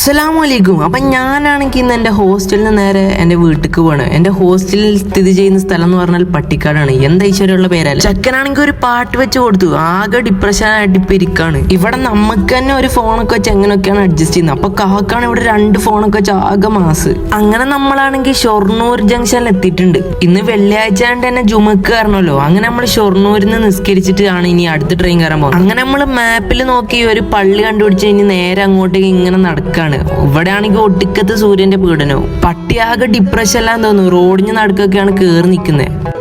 അസ്സലാമലൈക്കും. അപ്പം ഞാനാണെങ്കിൽ ഇന്ന് എൻ്റെ ഹോസ്റ്റലിൽ നിന്ന് നേരെ എൻ്റെ വീട്ടിലേക്ക് പോവാണ്. എൻ്റെ ഹോസ്റ്റലിൽ സ്ഥിതി ചെയ്യുന്ന സ്ഥലം എന്ന് പറഞ്ഞാൽ പട്ടിക്കാടാണ്. എന്താ ഈശ്വരമുള്ള പേരല്ല. ചെക്കനാണെങ്കിൽ ഒരു പാട്ട് വെച്ച് കൊടുത്തു. ആകെ ഡിപ്രഷനായിട്ട് ഇപ്പം ഇരിക്കാണ്. ഇവിടെ നമുക്ക് തന്നെ ഒരു ഫോണൊക്കെ വെച്ച് എങ്ങനെയൊക്കെയാണ് അഡ്ജസ്റ്റ് ചെയ്യുന്നത്. അപ്പൊ കാക്കാണ് ഇവിടെ 2 ഫോണൊക്കെ വെച്ച് ആകെ മാസ്. അങ്ങനെ നമ്മളാണെങ്കിൽ ഷൊർണൂർ ജംഗ്ഷനിൽ എത്തിയിട്ടുണ്ട്. ഇന്ന് വെള്ളിയാഴ്ച ആയിട്ട് തന്നെ ജുമക്ക് കയറണമല്ലോ. അങ്ങനെ നമ്മൾ ഷൊർണൂരിൽ നിന്ന് നിസ്കരിച്ചിട്ടാണ് ഇനി അടുത്ത ട്രെയിൻ കയറാൻ പോകുന്നത്. അങ്ങനെ നമ്മൾ മാപ്പിൽ നോക്കി ഒരു പള്ളി കണ്ടുപിടിച്ച് ഇനി നേരെ അങ്ങോട്ടേക്ക് ഇങ്ങനെ നടക്കാണ്. ഇവിടെ ആണെങ്കിൽ ഒടുക്കത്ത് സൂര്യന്റെ പീഡനവും. പട്ടിയാകെ ഡിപ്രഷൻ എല്ലാം തോന്നുന്നു. റോഡിന് നടുക്കൊക്കെയാണ് കേറി നിൽക്കുന്നത്.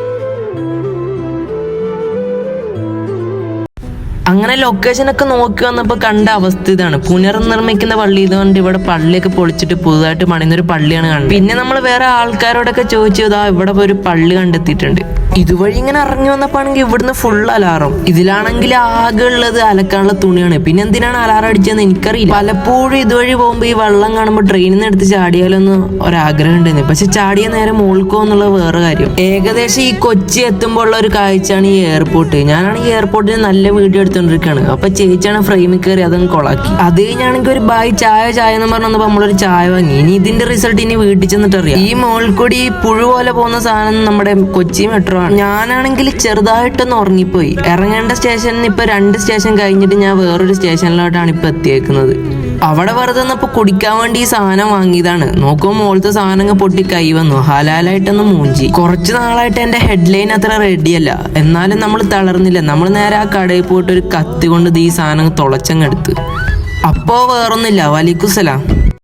അങ്ങനെ ലൊക്കേഷൻ ഒക്കെ നോക്കി വന്നപ്പോൾ കണ്ട അവസ്ഥ ഇതാണ്. പുനർനിർമ്മിക്കുന്ന പള്ളി ഇതുകൊണ്ട് ഇവിടെ പള്ളിയൊക്കെ പൊളിച്ചിട്ട് പുതുതായിട്ട് പണിയുന്നൊരു പള്ളിയാണ് കാണുന്നത്. പിന്നെ നമ്മൾ വേറെ ആൾക്കാരോടൊക്കെ ചോദിച്ചു, ഇതാ ഇവിടെ ഒരു പള്ളി കണ്ടെത്തിയിട്ടുണ്ട്. ഇതുവഴി ഇങ്ങനെ ഇറങ്ങി വന്നപ്പോ ആണെങ്കിൽ ഇവിടുന്ന് ഫുൾ അലാറം. ഇതിലാണെങ്കിൽ ആകെ ഉള്ളത് അലക്കാനുള്ള തുണിയാണ്. പിന്നെ എന്തിനാണ് അലാറം അടിച്ചതെന്ന് എനിക്കറിയില്ല. പലപ്പോഴും ഇതുവഴി പോകുമ്പോൾ ഈ വെള്ളം കാണുമ്പോൾ ട്രെയിനിൽ നിന്ന് എടുത്ത് ചാടിയാലൊന്ന് ഒരാഗ്രഹം ഉണ്ടായിരുന്നു. പക്ഷെ ചാടിയ നേരെ മോൾക്കോ എന്നുള്ളത് വേറെ കാര്യം. ഏകദേശം ഈ കൊച്ചി എത്തുമ്പോൾ ഉള്ള ഒരു കാഴ്ചയാണ് ഈ എയർപോർട്ട്. ഞാനാണെങ്കിൽ എയർപോർട്ടിൽ നല്ല വീഡിയോ എടുത്തോണ്ടിരിക്കുകയാണ്. അപ്പൊ ചേച്ചിയാണ് ഫ്രെയിമിൽ കയറി അതങ്ങ് കൊളാക്കി. അത് കഴിഞ്ഞാണെങ്കിൽ ഒരു ബായ് ചായ എന്ന് പറഞ്ഞപ്പോൾ നമ്മളൊരു ചായ വാങ്ങി. ഇനി ഇതിന്റെ റിസൾട്ട് ഇനി വീട്ടിൽ ചെന്നിട്ട് അറിയാം. ഈ മോൾക്കൂടി ഈ പുഴു പോലെ പോകുന്ന സാധനം നമ്മുടെ കൊച്ചി മെട്രോ. ഞാനാണെങ്കിൽ ചെറുതായിട്ടൊന്ന് ഉറങ്ങിപ്പോയി. ഇറങ്ങേണ്ട സ്റ്റേഷനിൽ ഇപ്പൊ 2 സ്റ്റേഷൻ കഴിഞ്ഞിട്ട് ഞാൻ വേറൊരു സ്റ്റേഷനിലോട്ടാണ് ഇപ്പൊ എത്തിയേക്കുന്നത്. അവിടെ വെറുതെ നിന്നപ്പോ കുടിക്കാൻ വേണ്ടി ഈ സാധനം വാങ്ങിയതാണ്. നോക്കുമ്പോൾ മോളത്തെ സാധനം പൊട്ടി കൈ വന്നു. ഹലാലായിട്ടൊന്ന് മൂഞ്ചി. കുറച്ച് നാളായിട്ട് എന്റെ ഹെഡ്ലൈൻ അത്ര റെഡിയല്ല. എന്നാലും നമ്മൾ തളർന്നില്ല. നമ്മൾ നേരെ ആ കടയിൽ പോയിട്ട് ഒരു കത്തി കൊണ്ട് ഈ സാധനം തുളച്ചങ്ങെടുത്ത്. അപ്പോ വേറൊന്നുമില്ല. വലൈക്കും സലാം.